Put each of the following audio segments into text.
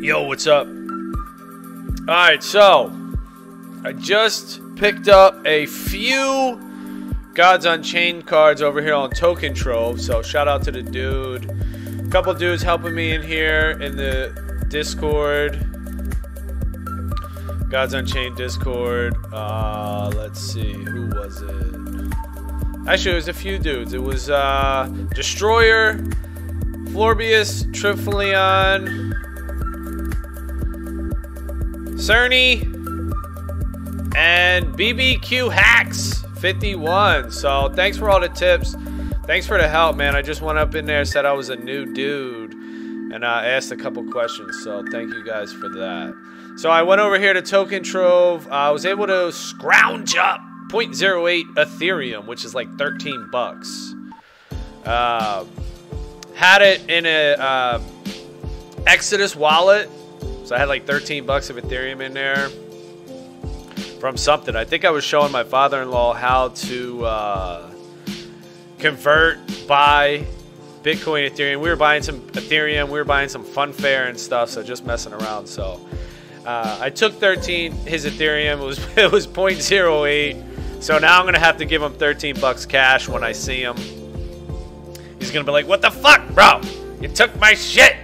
Yo, what's up? Alright, so I just picked up a few Gods Unchained cards over here on Token Trove. So shout out to the dude. A couple dudes helping me in here in the Discord. Gods Unchained Discord. Let's see, who was it? Actually, it was a few dudes. It was Destroyer, Florbius, Trifleon, Cerny, and BBQ Hacks 51. So thanks for all the tips. Thanks for the help, man. I just went up in there, said I was a new dude, and I asked a couple questions. So thank you guys for that. So I went over here to Token Trove. I was able to scrounge up 0.08 Ethereum, which is like 13 bucks. Had it in a Exodus wallet. So I had like 13 bucks of Ethereum in there from something. I think I was showing my father-in-law how to convert, buy Bitcoin, Ethereum. We were buying some Ethereum. We were buying some Funfair and stuff. So just messing around. So I took 13, his Ethereum. It was 0.08. So now I'm going to have to give him 13 bucks cash when I see him. He's going to be like, what the fuck, bro? You took my shit.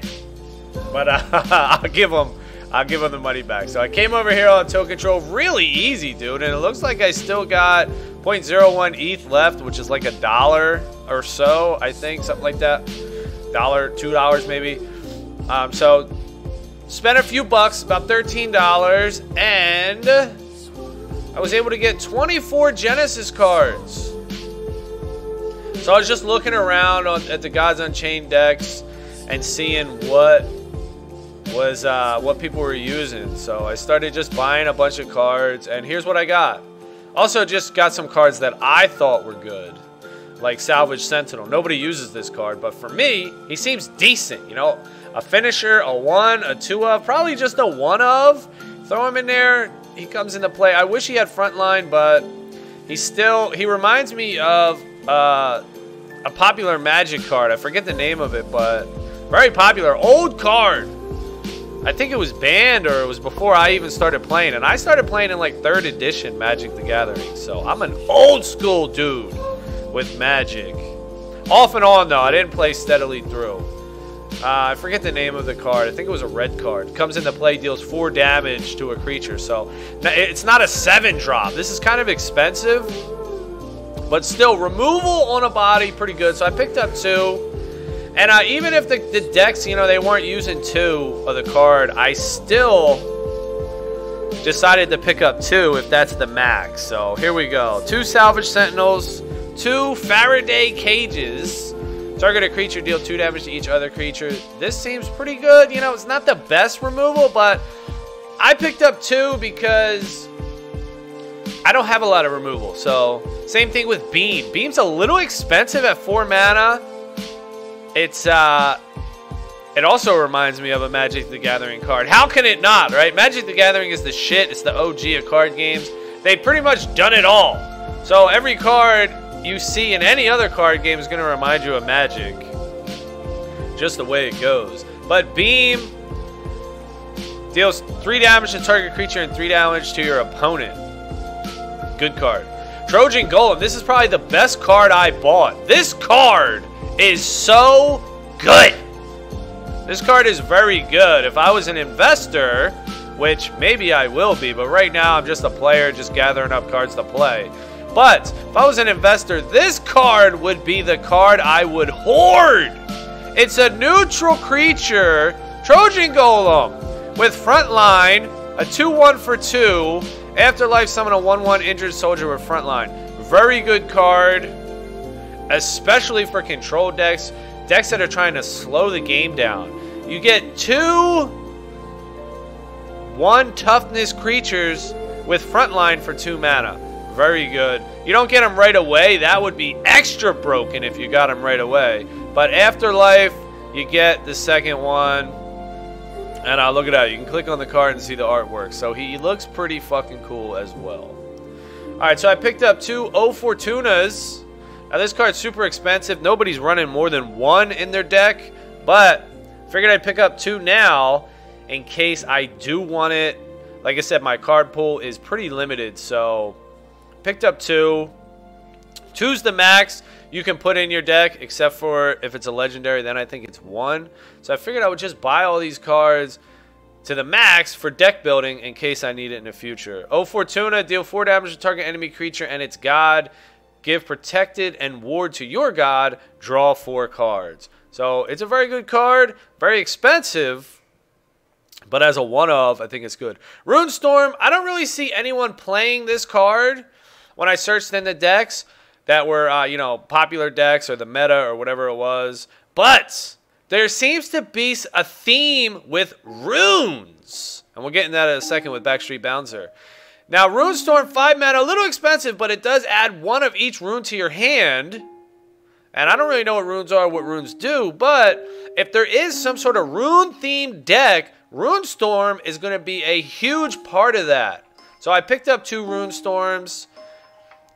But I'll give him the money back. So I came over here on Token Trove, really easy, dude. And it looks like I still got 0.01 ETH left, which is like $1 or so, I think, something like that. $2 maybe. So spent a few bucks, about $13, and I was able to get 24 Genesis cards. So I was just looking around at the Gods Unchained decks and seeing what people were using. So I started just buying a bunch of cards, and here's what I got. Also just got some cards that I thought were good, like Salvage Sentinel. Nobody uses this card, but for me, he seems decent. You know, a finisher, a 1, a 2 of, probably just a 1 of. Throw him in there, he comes into play. I wish he had Frontline, but he reminds me of a popular Magic card. I forget the name of it, but very popular. Old card. I think it was banned, or it was before I even started playing. And I started playing in like 3rd edition Magic the Gathering. So I'm an old school dude with Magic. Off and on though, I didn't play steadily through. I forget the name of the card. I think it was a red card. Comes into play, deals 4 damage to a creature. So it's not a 7-drop. This is kind of expensive, but still, removal on a body, pretty good. So I picked up 2. And even if the decks, you know, they weren't using 2 of the card, I still decided to pick up 2 if that's the max. So here we go. 2 Salvage Sentinels, 2 Faraday Cages. Target a creature, deal 2 damage to each other creature. This seems pretty good. You know, it's not the best removal, but I picked up 2 because I don't have a lot of removal. So same thing with Beam. Beam's a little expensive at 4 mana. It also reminds me of a Magic the Gathering card. How can it not, right? Magic the Gathering is the shit. It's the OG of card games. They've pretty much done it all. So every card you see in any other card game is going to remind you of Magic. Just the way it goes. But Beam deals 3 damage to target creature and 3 damage to your opponent. Good card. Trojan Golem. This is probably the best card I bought. This card is so good. This card is very good. If I was an investor, which maybe I will be, but right now I'm just a player just gathering up cards to play. But if I was an investor, this card would be the card I would hoard. It's a neutral creature, Trojan Golem, with Frontline, a 2/1 for 2. Afterlife, summon a 1/1 injured soldier with Frontline. Very good card. Especially for control decks that are trying to slow the game down. You get 2 1 toughness creatures with Frontline for 2 mana. Very good. You don't get them right away. That would be extra broken if you got them right away. But Afterlife, you get the second one. And look at that. You can click on the card and see the artwork. So he looks pretty fucking cool as well. Alright, so I picked up 2 O Fortunas. Now this card's super expensive. Nobody's running more than 1 in their deck, but figured I'd pick up 2 now. in case I do want it. Like I said, my card pool is pretty limited, so picked up 2. 2's the max you can put in your deck, except for if it's a legendary, then I think it's 1. So I figured I would just buy all these cards to the max for deck building in case I need it in the future. Oh, Fortuna, deal 4 damage to target enemy creature and its god. Give protected and ward to your god. Draw 4 cards. So it's a very good card. Very expensive, but as a one-of, I think it's good. Runestorm, I don't really see anyone playing this card when I searched in the decks that were, you know, popular decks or the meta or whatever it was. But there seems to be a theme with runes. And we'll get into that in a second with Backstreet Bouncer. Now, Runestorm, 5 mana, a little expensive, but it does add 1 of each rune to your hand. And I don't really know what runes are, what runes do, but if there is some sort of rune-themed deck, Runestorm is going to be a huge part of that. So I picked up 2 Runestorms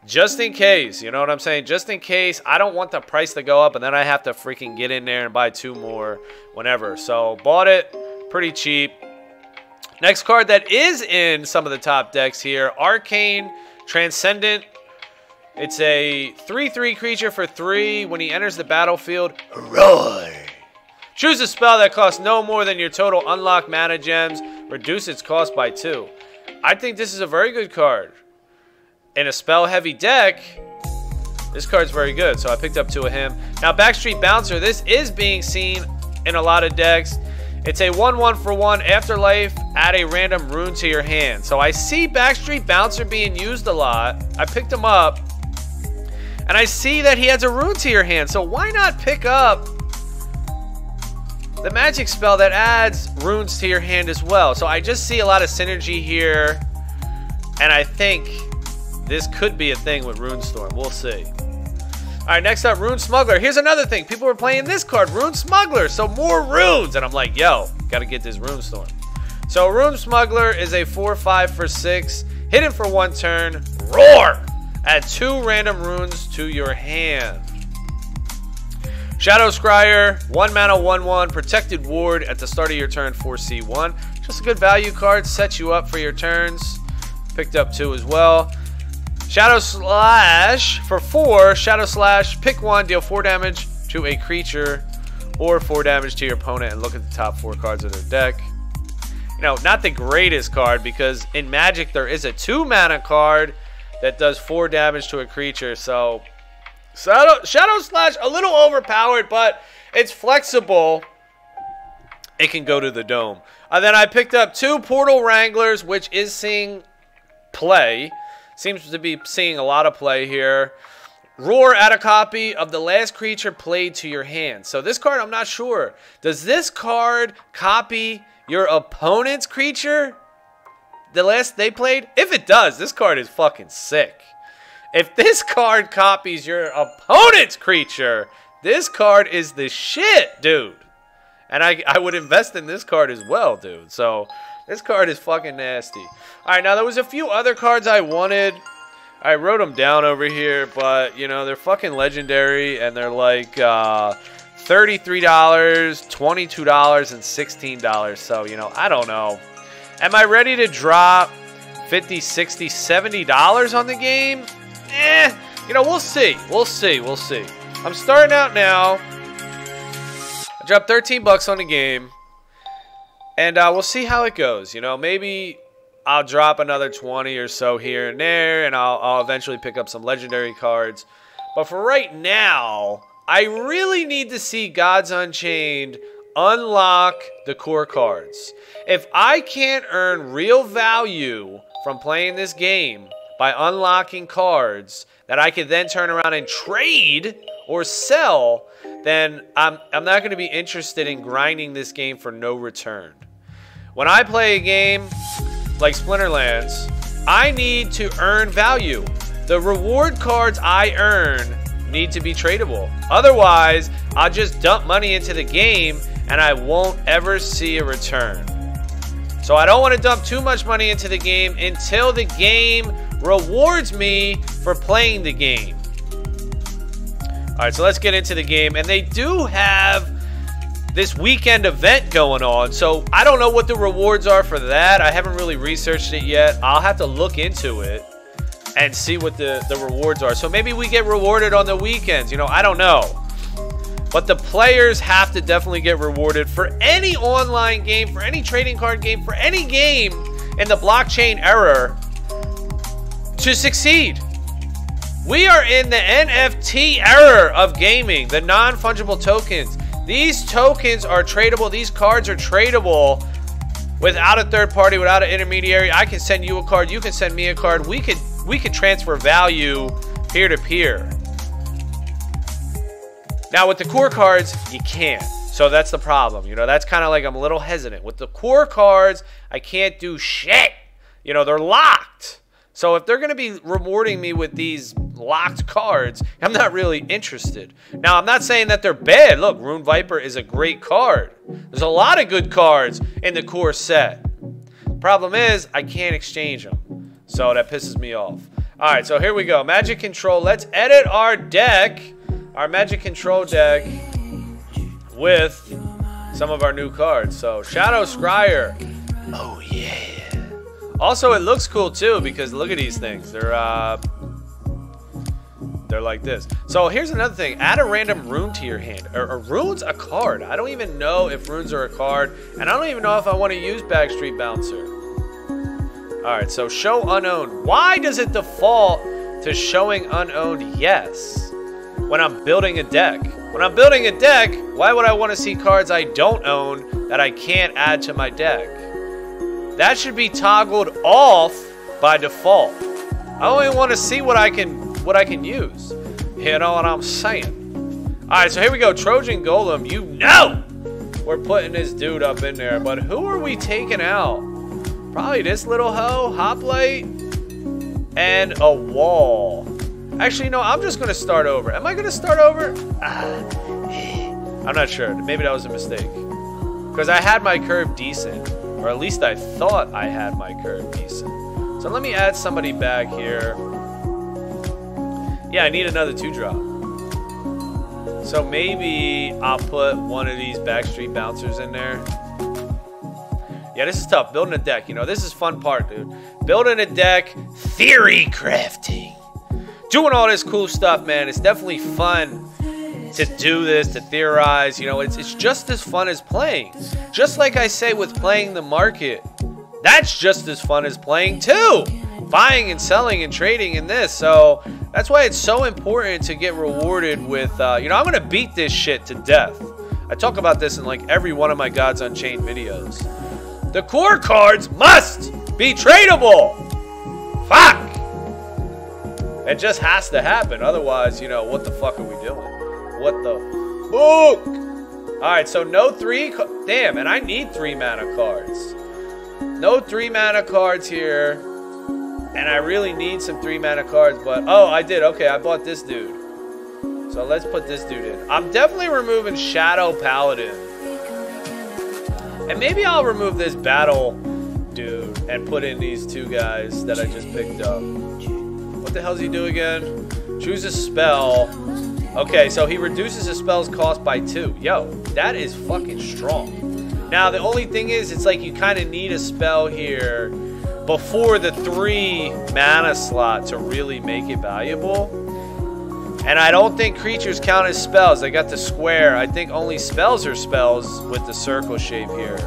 just in case, you know what I'm saying? Just in case. I don't want the price to go up and then I have to freaking get in there and buy 2 more whenever. So bought it pretty cheap. Next card that is in some of the top decks here, Arcane Transcendent. It's a 3/3 creature for 3. When he enters the battlefield, roar. Choose a spell that costs no more than your total unlocked mana gems. Reduce its cost by 2. I think this is a very good card. In a spell-heavy deck, this card's very good, so I picked up 2 of him. Now, Backstreet Bouncer, this is being seen in a lot of decks. It's a 1/1 for 1 Afterlife. Add a random rune to your hand. So I see Backstreet Bouncer being used a lot. I picked him up, and I see that he adds a rune to your hand. So why not pick up the magic spell that adds runes to your hand as well? So I just see a lot of synergy here, and I think this could be a thing with Runestorm. We'll see. All right, next up, Rune Smuggler. Here's another thing. People were playing this card, Rune Smuggler. So more runes. And I'm like, yo, got to get this Runestorm. So Rune Smuggler is a 4/5 for 6. Hidden for 1 turn. Roar! Add 2 random runes to your hand. Shadow Scryer, 1 mana, 1/1. Protected ward at the start of your turn for C1. Just a good value card. Sets you up for your turns. Picked up 2 as well. Shadow Slash for 4. Shadow Slash, pick 1, deal 4 damage to a creature or 4 damage to your opponent, and look at the top 4 cards of their deck. You know, not the greatest card, because in Magic there is a 2 mana card that does 4 damage to a creature. So Shadow Slash, a little overpowered, but it's flexible. It can go to the dome. And then I picked up 2 Portal Wranglers, which is seeing play. Seems to be seeing a lot of play here. Roar, add a copy of the last creature played to your hand. So this card, I'm not sure. Does this card copy your opponent's creature? The last they played? If it does, this card is fucking sick. If this card copies your opponent's creature, this card is the shit, dude. And I would invest in this card as well, dude. So this card is fucking nasty. All right, now there was a few other cards I wanted. I wrote them down over here, but, you know, they're fucking legendary, and they're like $33, $22, and $16. So, you know, I don't know. Am I ready to drop $50, $60, $70 on the game? You know, we'll see. We'll see. We'll see. I'm starting out now. I dropped 13 bucks on the game. And we'll see how it goes. You know, maybe I'll drop another 20 or so here and there, and I'll eventually pick up some legendary cards. But for right now, I really need to see Gods Unchained unlock the core cards. If I can't earn real value from playing this game by unlocking cards that I can then turn around and trade or sell, then I'm not going to be interested in grinding this game for no return. When I play a game like Splinterlands, I need to earn value. The reward cards I earn need to be tradable. Otherwise, I'll just dump money into the game and I won't ever see a return. So I don't want to dump too much money into the game until the game rewards me for playing the game. All right, so let's get into the game. And they do have this weekend event going on. So I don't know what the rewards are for that. I haven't really researched it yet. I'll have to look into it and see what the rewards are. So maybe we get rewarded on the weekends. You know, I don't know. But the players have to definitely get rewarded for any online game, for any trading card game, for any game in the blockchain era to succeed. We are in the NFT era of gaming, the non-fungible tokens. These tokens are tradable. These cards are tradable without a third party, without an intermediary. I can send you a card. You can send me a card. We could transfer value peer to peer. Now with the core cards, you can't. So that's the problem. You know, that's kind of like I'm a little hesitant. With the core cards, I can't do shit. You know, they're locked. So if they're going to be rewarding me with these locked cards, I'm not really interested. Now, I'm not saying that they're bad. Look, Rune Viper is a great card. There's a lot of good cards in the core set. Problem is, I can't exchange them. So that pisses me off. All right, so here we go. Magic Control. Let's edit our deck. Our Magic Control deck with some of our new cards. So Shadow Scryer. Oh yeah. Also, it looks cool too because look at these things. They're like this. So here's another thing. Add a random rune to your hand. Are runes a card? I don't even know if runes are a card, and I don't even know if I want to use Backstreet Bouncer. All right. So show unowned. Why does it default to showing unowned? Yes. When I'm building a deck. When I'm building a deck, why would I want to see cards I don't own that I can't add to my deck? That should be toggled off by default. I only want to see what I can use. You know what I'm saying? Alright, so here we go. Trojan Golem. You know we're putting this dude up in there. But who are we taking out? Probably this little hoe, Hoplite, and a wall. Actually, no, I'm just going to start over. Am I going to start over? I'm not sure. Maybe that was a mistake. Because I had my curve decent. Or at least I thought I had my curve decent. So let me add somebody back here. Yeah, I need another 2-drop. So maybe I'll put one of these Backstreet Bouncers in there. Yeah, this is tough. Building a deck. You know, this is fun part, dude. Building a deck. Theory crafting. Doing all this cool stuff, man. It's definitely fun to do this, to theorize. You know, it's just as fun as playing. Just like I say with playing the market, that's just as fun as playing too. Buying and selling and trading in this. So that's why it's so important to get rewarded with, you know, I'm going to beat this shit to death. I talk about this in like every one of my Gods Unchained videos. The core cards must be tradable. Fuck. It just has to happen. Otherwise, you know, what the fuck are we doing? What the fuck? Alright, so no 3. Damn, and I need 3 mana cards. No 3 mana cards here. And I really need some 3 mana cards, but... Oh, I did. Okay, I bought this dude. So let's put this dude in. I'm definitely removing Shadow Paladin. And maybe I'll remove this Battle dude and put in these 2 guys that I just picked up. What the hell does he do again? Choose a spell. Okay, so he reduces a spell's cost by 2. Yo, that is fucking strong. Now, the only thing is, it's like you kind of need a spell here before the 3 mana slot to really make it valuable. And I don't think creatures count as spells. I got the square. I think only spells are spells with the circle shape here.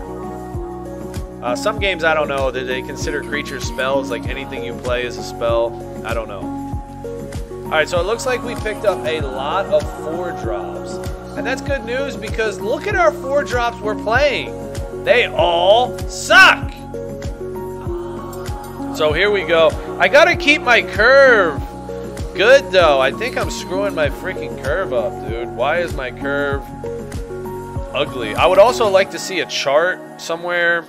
Some games, I don't know. Do they consider creatures spells? Like anything you play is a spell? I don't know. Alright, so it looks like we picked up a lot of 4-drops. And that's good news because look at our 4-drops we're playing. They all suck. So here we go. I gotta keep my curve good though. I think I'm screwing my freaking curve up, dude. Why is my curve ugly? I would also like to see a chart somewhere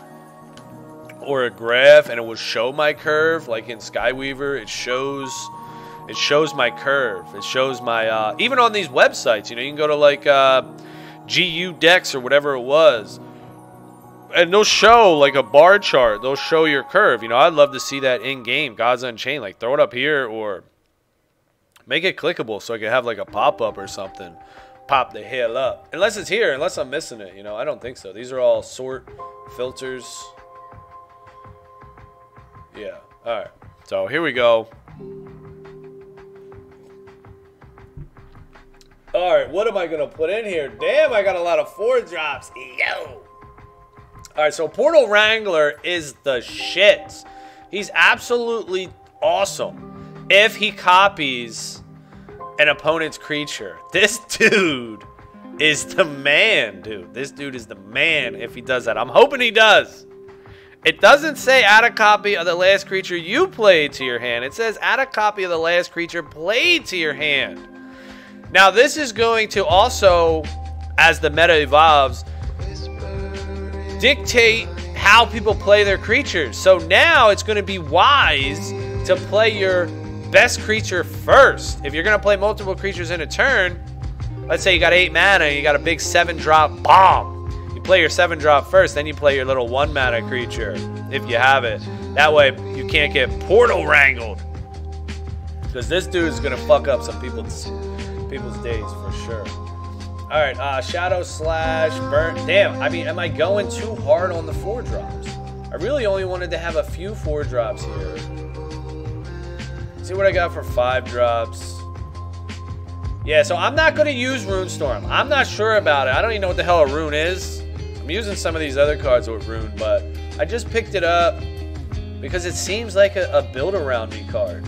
or a graph and it will show my curve. Like in Skyweaver, it shows my curve. It shows my, even on these websites, you know, you can go to like GU Dex or whatever it was. And they'll show like a bar chart. They'll show your curve. You know, I'd love to see that in game. Gods Unchained. Like throw it up here or make it clickable so I can have like a pop-up or something. pop the hell up. Unless it's here, unless I'm missing it, you know. I don't think so. These are all sort filters. Yeah. All right. So here we go. All right. What am I going to put in here? Damn, I got a lot of 4 drops. Yo. All right. So Portal Wrangler is the shit. He's absolutely awesome if he copies an opponent's creature. This dude is the man, dude. This dude is the man if he does that. I'm hoping he does. It doesn't say add a copy of the last creature you played to your hand. It says add a copy of the last creature played to your hand. Now, this is going to also, as the meta evolves, dictate how people play their creatures. So now it's going to be wise to play your best creature first. If you're going to play multiple creatures in a turn, let's say you got 8 mana and you got a big 7-drop bomb. You play your 7-drop first, then you play your little 1-mana creature, if you have it. That way, you can't get portal wrangled. Because this dude's going to fuck up some people's days for sure. Alright, Shadow Slash, Burn. Damn, I mean, am I going too hard on the 4-drops? I really only wanted to have a few 4-drops here. See what I got for 5-drops. Yeah, so I'm not going to use Runestorm. I'm not sure about it. I don't even know what the hell a rune is. I'm using some of these other cards with rune, but I just picked it up because it seems like a build around me card.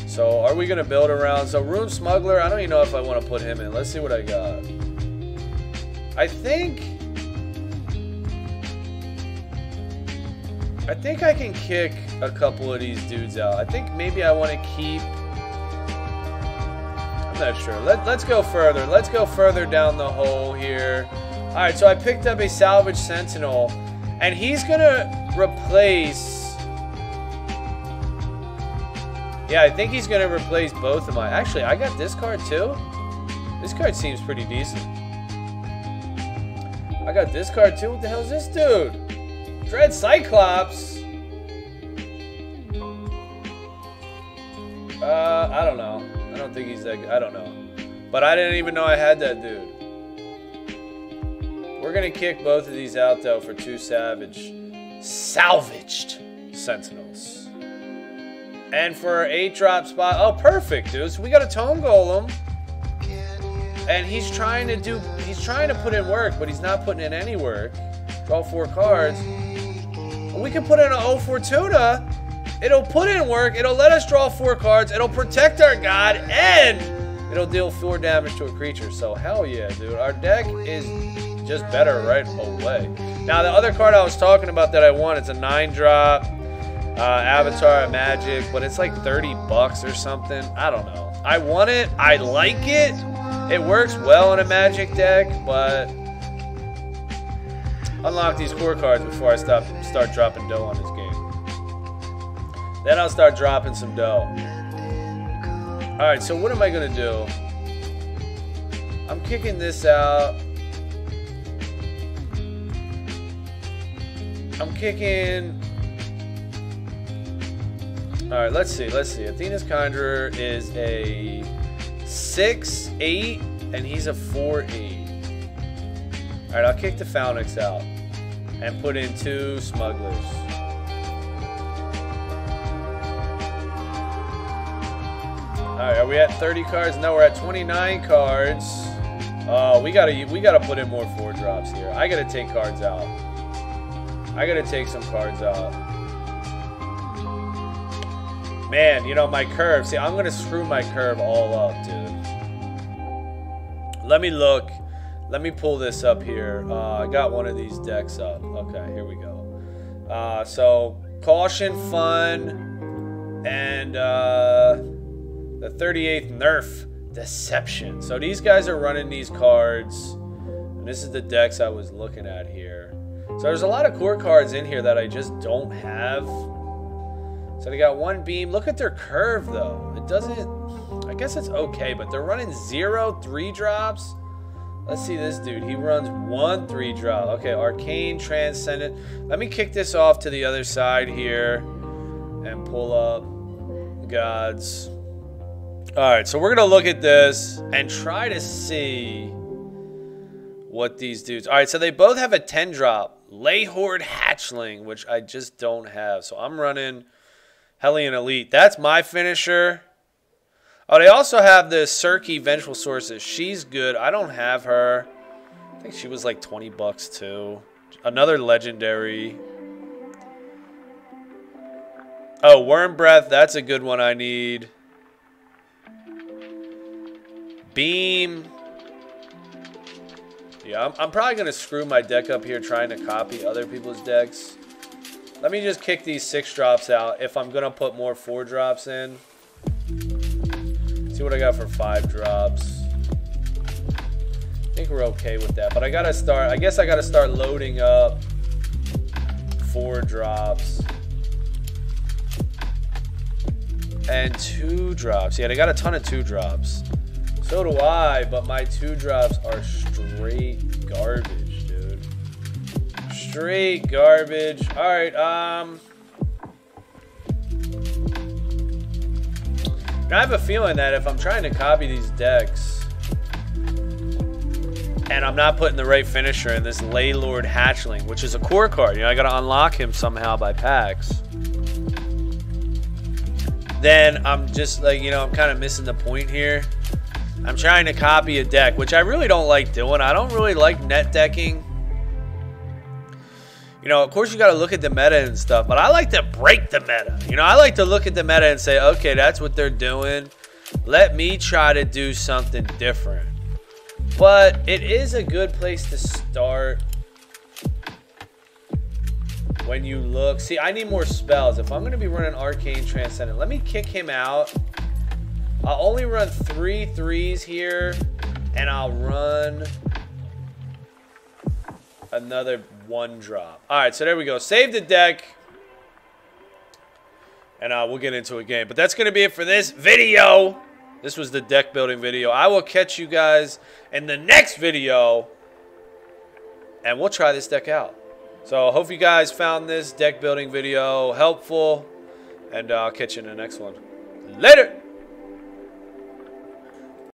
So are we going to build around? So Rune Smuggler, I don't even know if I want to put him in. Let's see what I got. I think I can kick a couple of these dudes out. I think maybe I want to keep... I'm not sure. Let's go further. Let's go further down the hole here. Alright, so I picked up a Salvage Sentinel, and he's going to replace... Yeah, I think he's going to replace both of mine. Actually, I got this card too. This card seems pretty decent. I got this card too. What the hell is this dude? Dread Cyclops? I don't know. I don't think he's that good. I don't know. But I didn't even know I had that dude. We're going to kick both of these out, though, for 2 salvaged Sentinels. And for 8-drop spot, oh, perfect, dude. So we got a Tome Golem. And he's trying to put in work, but he's not putting in any work. Draw 4 cards. And we can put in an O Fortuna. It'll put in work. It'll let us draw 4 cards. It'll protect our god. And it'll deal 4 damage to a creature. So, hell yeah, dude. Our deck is just better right away. Now, the other card I was talking about that I want, it's a 9-drop. Avatar of Magic, but it's like 30 bucks or something. I don't know. I want it. I like it. It works well in a Magic deck, but unlock these core cards before I start dropping dough on this game. Then I'll start dropping some dough. Alright, so what am I going to do? I'm kicking this out. I'm kicking... Alright, let's see. Athena's Conjurer is a 6/8, and he's a 4/8. Alright, I'll kick the Phoenix out and put in 2 Smugglers. Alright, are we at 30 cards? No, we're at 29 cards. We gotta put in more 4-drops here. I gotta take cards out. I gotta take some cards out. Man, you know, my curve. See, I'm going to screw my curve all up, dude. Let me look. Let me pull this up here. I got one of these decks up. Okay, here we go. So, Caution Fun and the 38th Nerf Deception. So, these guys are running these cards. And this is the decks I was looking at here. So, there's a lot of core cards in here that I just don't have. So they got 1 beam. Look at their curve, though. It doesn't... I guess it's okay, but they're running 0 3-drops. Let's see this dude. He runs 1 3-drop. Okay, Arcane, Transcendent. Let me kick this off to the other side here and pull up Gods Alright, so we're going to look at this and try to see what these dudes... Alright, so they both have a 10 drop. Leyhorde Hatchling, which I just don't have. So I'm running Hellion Elite. That's my finisher. Oh, they also have the Circe Vengeful Sources. She's good. I don't have her. I think she was like 20 bucks too. Another legendary. Oh, Worm Breath. That's a good one I need. Beam. Yeah, I'm probably going to screw my deck up here trying to copy other people's decks. Let me just kick these 6 drops out if I'm going to put more 4 drops in. See what I got for 5 drops. I think we're okay with that. But I got to start, I guess I got to start loading up 4 drops. And 2 drops. Yeah, they got a ton of 2 drops. So do I, but my 2 drops are straight garbage, dude. Straight garbage. Alright, I have a feeling that if I'm trying to copy these decks and I'm not putting the right finisher in this Leyhorde Hatchling, which is a core card, you know, I gotta unlock him somehow by packs, then I'm just like, you know, I'm kind of missing the point here. I'm trying to copy a deck, which I really don't like doing. I don't really like net decking. You know, of course you got to look at the meta and stuff, but I like to break the meta. You know, I like to look at the meta and say, okay, that's what they're doing. Let me try to do something different. But it is a good place to start when you look. See, I need more spells. If I'm going to be running Arcane Transcendent, let me kick him out. I'll only run 3 3s here, and I'll run another 1 drop. All right, so there we go. Save the deck, and we'll get into a game. But that's going to be it for this video. This was the deck building video. I will catch you guys in the next video, and we'll try this deck out. So I hope you guys found this deck building video helpful, and I'll catch you in the next one. Later!